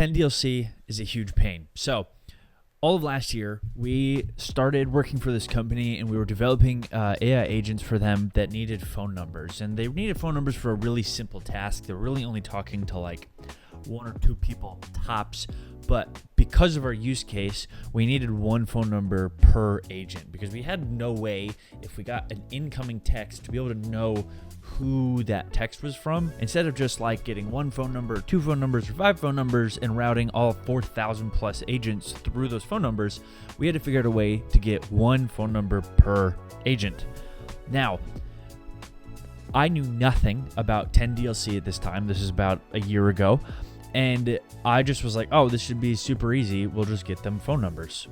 10DLC is a huge pain. So all of last year, we started working for this company and we were developing AI agents for them that needed phone numbers. And they needed phone numbers for a really simple task. They were really only talking to like 1 or 2 people tops. But because of our use case, we needed 1 phone number per agent because we had no way, if we got an incoming text, to be able to know who that text was from. Instead of just like getting 1 phone number, 2 phone numbers, or 5 phone numbers and routing all 4,000 plus agents through those phone numbers, we had to figure out a way to get 1 phone number per agent. Now, I knew nothing about 10DLC at this time. This is about a year ago. And I just was like, oh, this should be super easy. We'll just get them phone numbers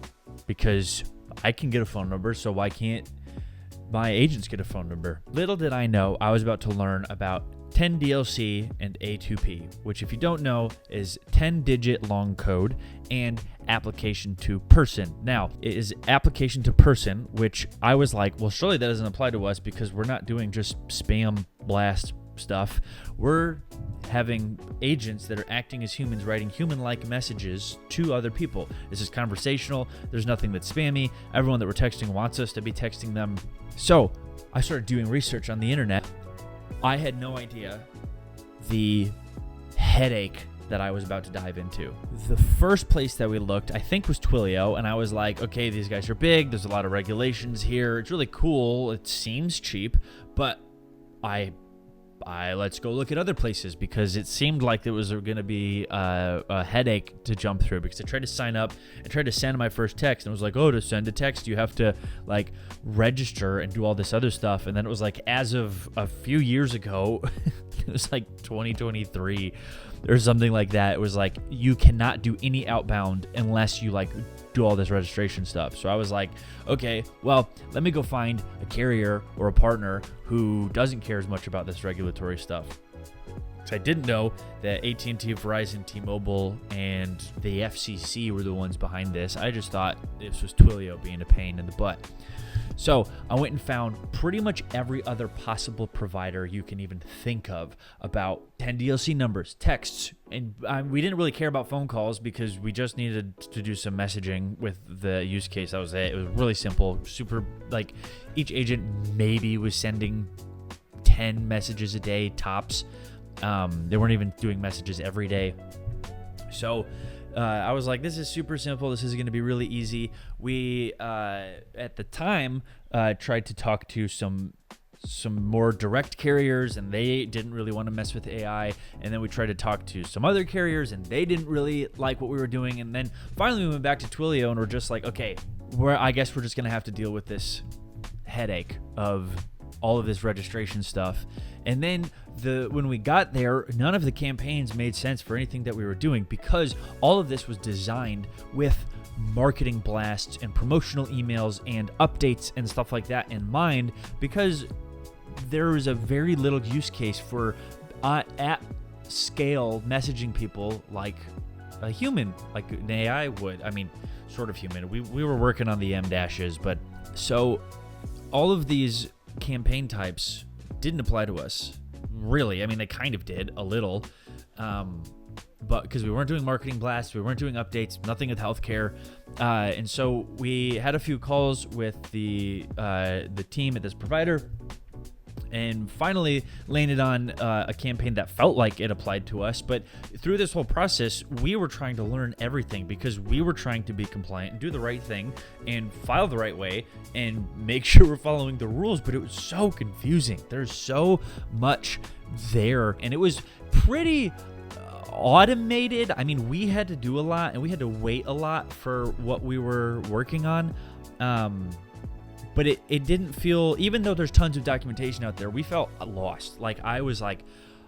because I can get a phone number. So why can't my agents get a phone number? Little did I know I was about to learn about 10DLC and A2P, which if you don't know is 10-digit long code and application to person. Now, it is application to person, which I was like, well, surely that doesn't apply to us because we're not doing just spam blast stuff. We're having agents that are acting as humans, writing human-like messages to other people. This is conversational. There's nothing that's spammy. Everyone that we're texting wants us to be texting them. So I started doing research on the internet. I had no idea the headache that I was about to dive into. The first place that we looked, I think, was Twilio, and I was like, okay, these guys are big. There's a lot of regulations here. It's really cool. It seems cheap, but let's go look at other places because it seemed like it was going to be a headache to jump through because I tried to sign up and tried to send my first text and it was like, oh, to send a text, you have to like register and do all this other stuff. And then it was like, as of a few years ago, it was like 2023 or something like that. It was like, you cannot do any outbound unless you like do all this registration stuff. So I was like, okay, well, let me go find a carrier or a partner who doesn't care as much about this regulatory stuff. Because I didn't know that AT&T, Verizon, T-Mobile, and the FCC were the ones behind this. I just thought this was Twilio being a pain in the butt. So I went and found pretty much every other possible provider you can even think of about 10DLC numbers, texts, and we didn't really care about phone calls because we just needed to do some messaging with the use case. That was it. It was really simple, super, like each agent maybe was sending 10 messages a day tops. They weren't even doing messages every day. So I was like, this is super simple. This is going to be really easy. We, at the time, tried to talk to some more direct carriers, and they didn't really want to mess with AI. And then we tried to talk to some other carriers, and they didn't really like what we were doing. And then finally we went back to Twilio, and we're just like, okay, I guess we're just going to have to deal with this headache of all of this registration stuff. And then when we got there, none of the campaigns made sense for anything that we were doing because all of this was designed with marketing blasts and promotional emails and updates and stuff like that in mind because there was a very little use case for at scale messaging people like a human, like an AI would. I mean, sort of human. We were working on the M-dashes, but so all of these campaign types didn't apply to us, really. I mean, they kind of did a little, but because we weren't doing marketing blasts, we weren't doing updates, nothing with healthcare, and so we had a few calls with the team at this provider, and finally landed on a campaign that felt like it applied to us. But through this whole process, we were trying to learn everything because we were trying to be compliant and do the right thing and file the right way and make sure we're following the rules. But it was so confusing. There's so much there, and it was pretty automated. I mean, we had to do a lot and we had to wait a lot for what we were working on. But it didn't feel, even though there's tons of documentation out there, we felt lost. Like I was like,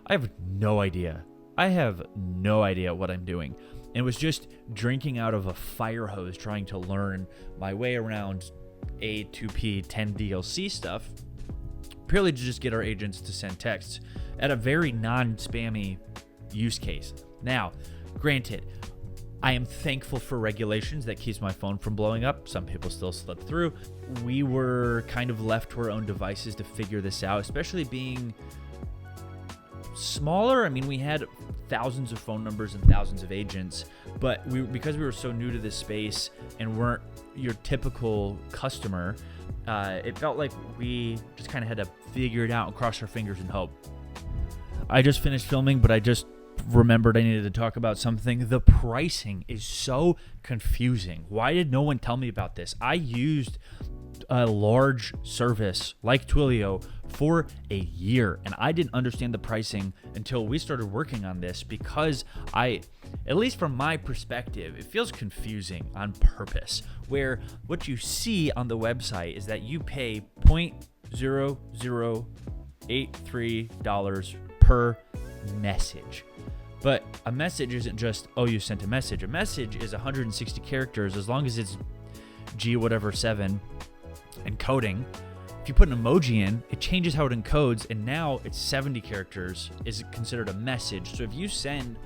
I have no idea. I have no idea what I'm doing. And it was just drinking out of a fire hose trying to learn my way around A2P 10DLC stuff, purely to just get our agents to send texts at a very non-spammy use case. Now, granted, I am thankful for regulations that keeps my phone from blowing up. Some people still slip through. We were kind of left to our own devices to figure this out, especially being smaller. I mean, we had thousands of phone numbers and thousands of agents, but because we were so new to this space and weren't your typical customer, it felt like we just kind of had to figure it out and cross our fingers and hope. I just finished filming, but I just remembered I needed to talk about something. The pricing is so confusing. Why did no one tell me about this? I used a large service like Twilio for a year, and I didn't understand the pricing until we started working on this, because at least from my perspective, it feels confusing on purpose, where what you see on the website is that you pay $0.0083 per message. But a message isn't just, oh, you sent a message. A message is 160 characters, as long as it's G whatever 7 encoding. If you put an emoji in, it changes how it encodes, and now it's 70 characters is considered a message. So if you send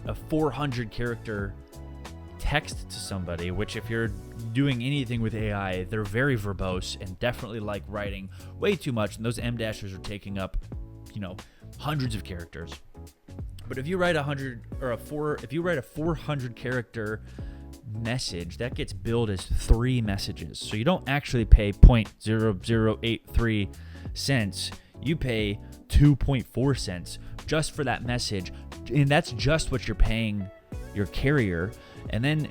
a 400 character text to somebody, which if you're doing anything with AI, they're very verbose and definitely like writing way too much, and those M dashes are taking up, hundreds of characters. But if you write if you write a 400 character message, that gets billed as 3 messages. So you don't actually pay 0.0083 cents. You pay 2.4 cents just for that message. And that's just what you're paying your carrier. And then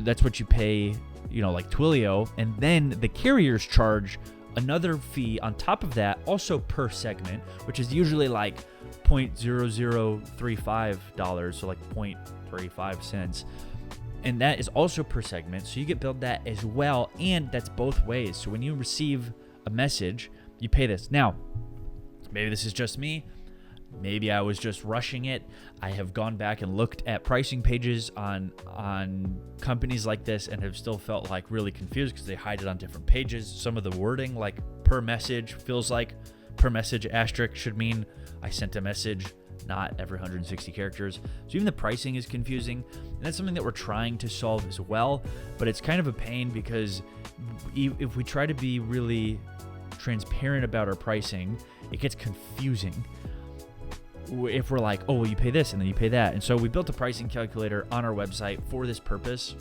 that's what you pay, like Twilio. And then the carriers charge another fee on top of that, also per segment, which is usually like $0.0035, so like 0.35 cents. And that is also per segment, so you get billed that as well, and that's both ways. So when you receive a message, you pay this. Now, maybe this is just me. Maybe I was just rushing it. I have gone back and looked at pricing pages on companies like this and have still felt like really confused because they hide it on different pages. Some of the wording, like per message, feels like per message asterisk should mean I sent a message, not every 160 characters. So even the pricing is confusing, and that's something that we're trying to solve as well. But it's kind of a pain because if we try to be really transparent about our pricing, it gets confusing. If we're like, oh, well, you pay this and then you pay that. And so we built a pricing calculator on our website for this purpose.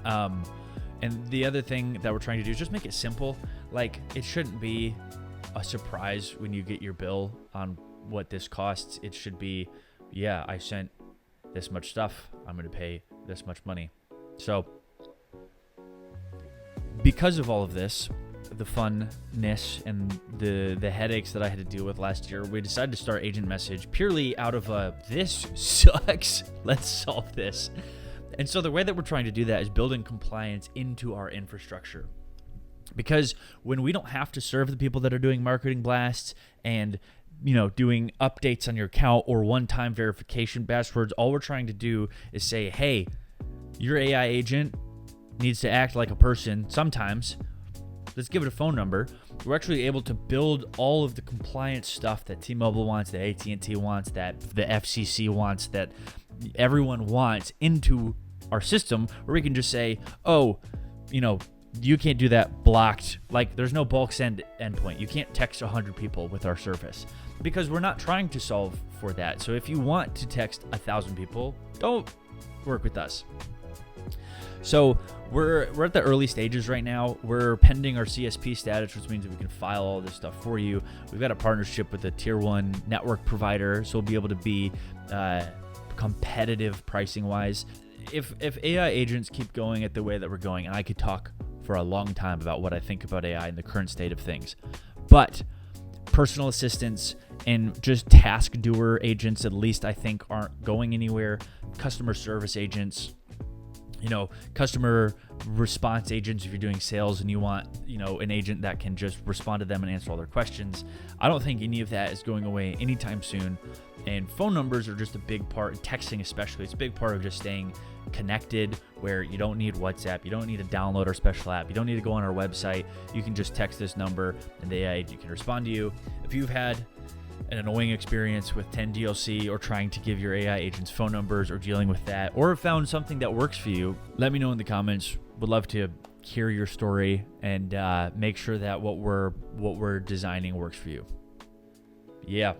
And the other thing that we're trying to do is just make it simple. Like, it shouldn't be a surprise when you get your bill on what this costs. It should be, yeah, I sent this much stuff, I'm going to pay this much money. So because of all of this, the funness and the headaches that I had to deal with last year, we decided to start Agent Message purely out of this sucks, let's solve this. And so the way that we're trying to do that is building compliance into our infrastructure. Because when we don't have to serve the people that are doing marketing blasts and doing updates on your account or one-time verification passwords, all we're trying to do is say, hey, your AI agent needs to act like a person sometimes. Let's give it a phone number. We're actually able to build all of the compliance stuff that T-Mobile wants, that AT&T wants, that the FCC wants, that everyone wants into our system, where we can just say, oh, you can't do that, blocked. Like, there's no bulk send endpoint. You can't text 100 people with our service because we're not trying to solve for that. So if you want to text 1,000 people, don't work with us. So we're at the early stages right now. We're pending our CSP status, which means that we can file all this stuff for you. We've got a partnership with a tier 1 network provider, so we'll be able to be competitive pricing wise. If AI agents keep going at the way that we're going, and I could talk for a long time about what I think about AI in the current state of things, but personal assistants and just task doer agents, at least, I think aren't going anywhere. Customer service agents, customer response agents, if you're doing sales and you want, an agent that can just respond to them and answer all their questions. I don't think any of that is going away anytime soon. And phone numbers are just a big part, and texting especially, it's a big part of just staying connected, where you don't need WhatsApp, you don't need to download our special app, you don't need to go on our website. You can just text this number and the AI agent can respond to you. If you've had an annoying experience with 10 DLC or trying to give your AI agents phone numbers or dealing with that, or found something that works for you, let me know in the comments. Would love to hear your story and make sure that what we're designing works for you. Yeah.